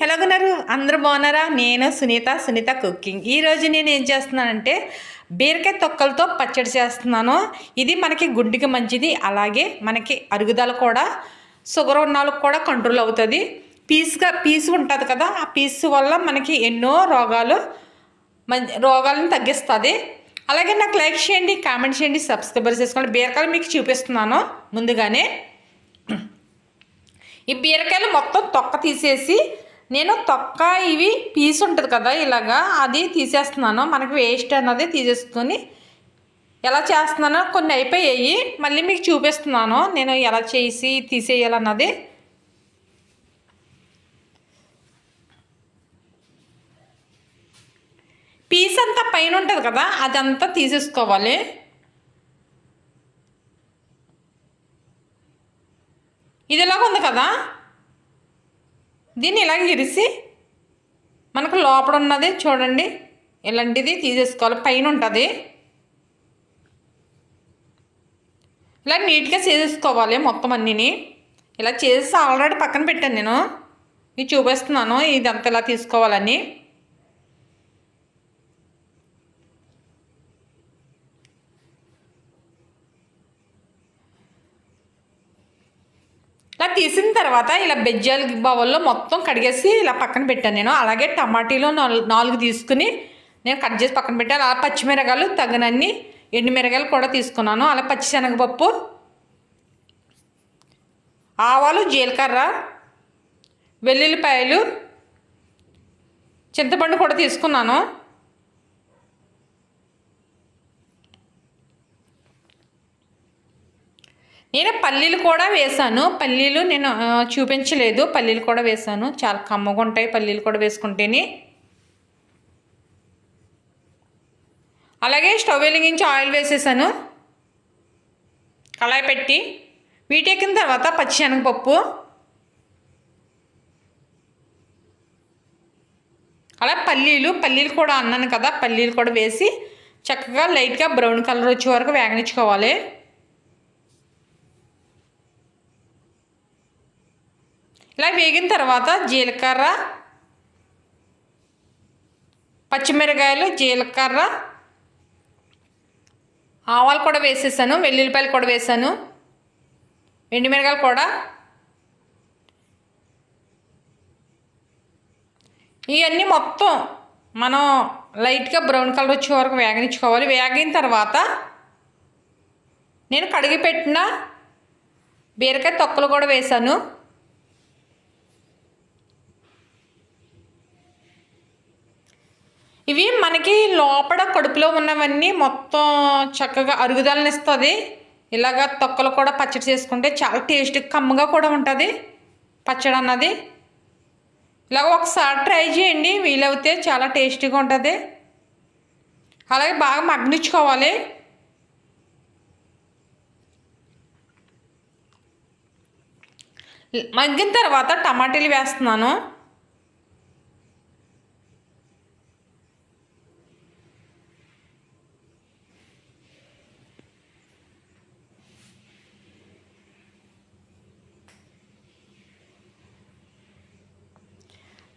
ఎలాగున్నారు? అందరూ బాగున్నారా? నేను సునీత కుకింగ్. ఈరోజు నేను ఏం చేస్తున్నానంటే బీరకాయ తొక్కలతో పచ్చడి చేస్తున్నాను. ఇది మనకి గుండెకి మంచిది, అలాగే మనకి అరుగుదల కూడా, షుగర్ ఉన్న వాళ్ళకి కూడా కంట్రోల్ అవుతుంది. పీసు ఉంటుంది కదా, ఆ పీసు వల్ల మనకి ఎన్నో రోగాలను తగ్గిస్తుంది. అలాగే నాకు లైక్ చేయండి, కామెంట్ చేయండి, సబ్స్క్రైబర్ చేసుకోండి. బీరకాయలు మీకు చూపిస్తున్నాను. ముందుగానే ఈ బీరకాయలు మొత్తం తొక్క తీసేసి నేను ఇవి పీస్ ఉంటుంది కదా, ఇలాగా అది తీసేస్తున్నాను. మనకి వేస్ట్ అన్నది తీసేసుకొని ఎలా చేస్తున్నానో కొన్ని అయిపోయాయి, మళ్ళీ మీకు చూపిస్తున్నాను నేను ఎలా చేసి తీసేయాలన్నది. పీస్ అంతా పైన ఉంటుంది కదా, అదంతా తీసేసుకోవాలి. ఇది ఇలాగ ఉంది కదా, దీన్ని ఇలాగ ఇరిసి మనకు లోపల ఉన్నది చూడండి, ఇలాంటిది తీసేసుకోవాలి. పైన ఉంటుంది ఇలా నీట్గా చేసేసుకోవాలి. మొత్తం అన్నీని ఇలా చేసి ఆల్రెడీ పక్కన పెట్టాను నేను, ఇది చూపిస్తున్నాను ఇదంతా ఇలా తీసుకోవాలని. ఇలా తీసిన తర్వాత ఇలా బెజ్జాల బౌల్లో మొత్తం కడిగేసి ఇలా పక్కన పెట్టాను నేను. అలాగే టమాటీలు 4 తీసుకుని నేను కట్ చేసి పక్కన పెట్టాను. అలా పచ్చిమిరకాయలు తగినన్ని, ఎండుమిరకాయలు కూడా తీసుకున్నాను. అలా పచ్చిశనగపప్పు, ఆవాలు, జీలకర్ర, వెల్లుల్లిపాయలు, చింతపండు కూడా తీసుకున్నాను. నేను పల్లీలు కూడా వేసాను. పల్లీలు నేను చూపించలేదు, పల్లీలు కూడా వేసాను. చాలా కమ్మగా ఉంటాయి పల్లీలు కూడా వేసుకుంటేనే. అలాగే స్టవ్ వెలిగించి ఆయిల్ వేసేసాను. కళాయి పెట్టి వీటెక్కిన తర్వాత పచ్చిశనగపప్పు, అలా పల్లీలు కూడా అన్నాను కదా, పల్లీలు కూడా వేసి చక్కగా లైట్గా బ్రౌన్ కలర్ వచ్చే వరకు వేగనిచ్చుకోవాలి. ఇలా వేగిన తర్వాత జీలకర్ర, పచ్చిమిరకాయలు, జీలకర్ర, ఆవాలు కూడా వేసేసాను. వెల్లుల్లిపాయలు కూడా వేసాను. ఎండుమిరకాయలు కూడా. ఇవన్నీ మొత్తం మనం లైట్గా బ్రౌన్ కలర్ వచ్చే వరకు వేగనిచ్చుకోవాలి. వేగిన తర్వాత నేను కడిగి పెట్టిన బీరకాయ తొక్కలు కూడా వేసాను. ఇవి మనకి లోపల కడుపులో ఉన్నవన్నీ మొత్తం చక్కగా అరుగుదలనిస్తుంది. ఇలాగ తొక్కలు కూడా పచ్చడి చేసుకుంటే చాలా టేస్ట్, కమ్మగా కూడా ఉంటుంది పచ్చడి అన్నది. ఇలాగ ఒకసారి ట్రై చేయండి, వీలవుతే చాలా టేస్టీగా ఉంటుంది. అలాగే బాగా మగ్గనిచ్చుకోవాలి. మగ్గిన తర్వాత టమాటీలు వేస్తున్నాను.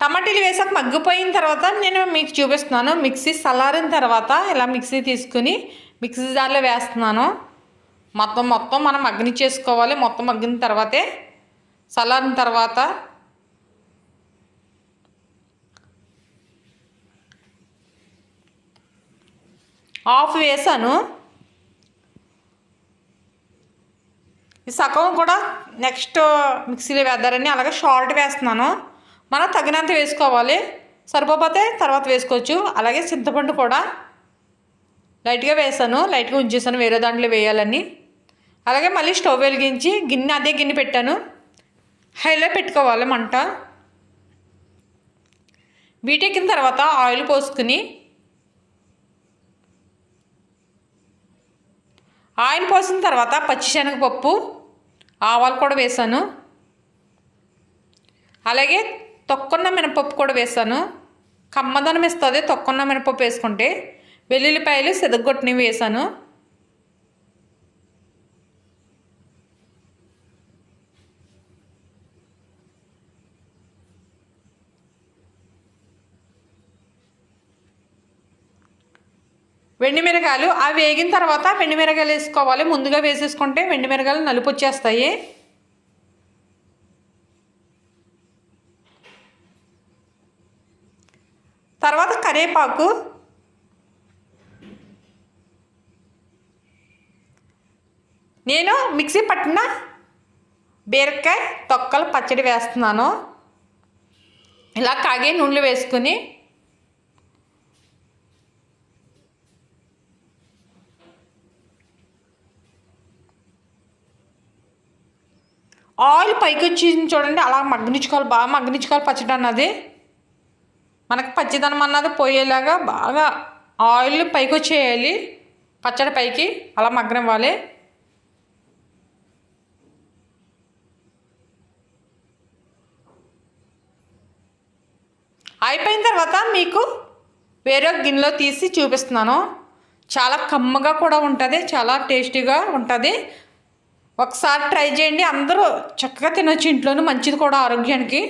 టమాటీలు వేసాక మగ్గిపోయిన తర్వాత నేను మీకు చూపిస్తున్నాను. మిక్సీ చల్లారిన తర్వాత ఇలా మిక్సీ తీసుకుని మిక్సీ జార్లో వేస్తున్నాను. మొత్తం మనం మగ్గనిచ్చేసుకోవాలి. మొత్తం మగ్గిన తర్వాతే, చల్లారిన తర్వాత ఆఫ్ వేసాను. ఈ సగం కూడా నెక్స్ట్ మిక్సీలో వేద్దారని అలాగే సాల్ట్ వేస్తున్నాను. మనం తగినంత వేసుకోవాలి, సరిపోతే తర్వాత వేసుకోవచ్చు. అలాగే చింతపండు కూడా లైట్గా వేసాను, లైట్గా ఉంచేసాను వేరే దాంట్లో వేయాలని. అలాగే మళ్ళీ స్టవ్ వెలిగించి అదే గిన్నె పెట్టాను. హైలో పెట్టుకోవాలి మంట. వీటెక్కిన తర్వాత ఆయిల్ పోసుకుని, ఆయిల్ పోసిన తర్వాత పచ్చిశనగపప్పు, ఆవాలు కూడా వేసాను. అలాగే తొక్కున్న మినపప్పు కూడా వేసాను. కమ్మదనం ఇస్తుంది తొక్కున్న మినపప్పు వేసుకుంటే. వెల్లుల్లిపాయలు సిదగొట్టినవి వేసాను. వెండిమిరగాయలు అవి వేగిన తర్వాత వెండిమిరగాయలు వేసుకోవాలి. ముందుగా వేసేసుకుంటే వెండిమిరగాయలు నలుపు వచ్చేస్తాయి. తర్వాత కరివేపాకు, నేను మిక్సీ పట్టిన బీరకాయ తొక్కలు పచ్చడి వేస్తున్నాను. ఇలా కాగే నూనెలు వేసుకుని ఆయిల్ పైకి వచ్చి చూడండి, అలా మగ్గనిచ్చుకోవాలి, బాగా మగ్గనిచ్చుకోవాలి పచ్చడి అన్నది. మనకు పచ్చిదనం అన్నది పోయేలాగా బాగా ఆయిల్ పైకి వచ్చేయాలి, పచ్చడి పైకి అలా మగ్గనివ్వాలి. అయిపోయిన తర్వాత మీకు వేరే గిన్నెలో తీసి చూపిస్తున్నాను. చాలా కమ్మగా కూడా ఉంటుంది, చాలా టేస్టీగా ఉంటుంది. ఒకసారి ట్రై చేయండి, అందరూ చక్కగా తినొచ్చు ఇంట్లోనూ, మంచిది కూడా ఆరోగ్యానికి.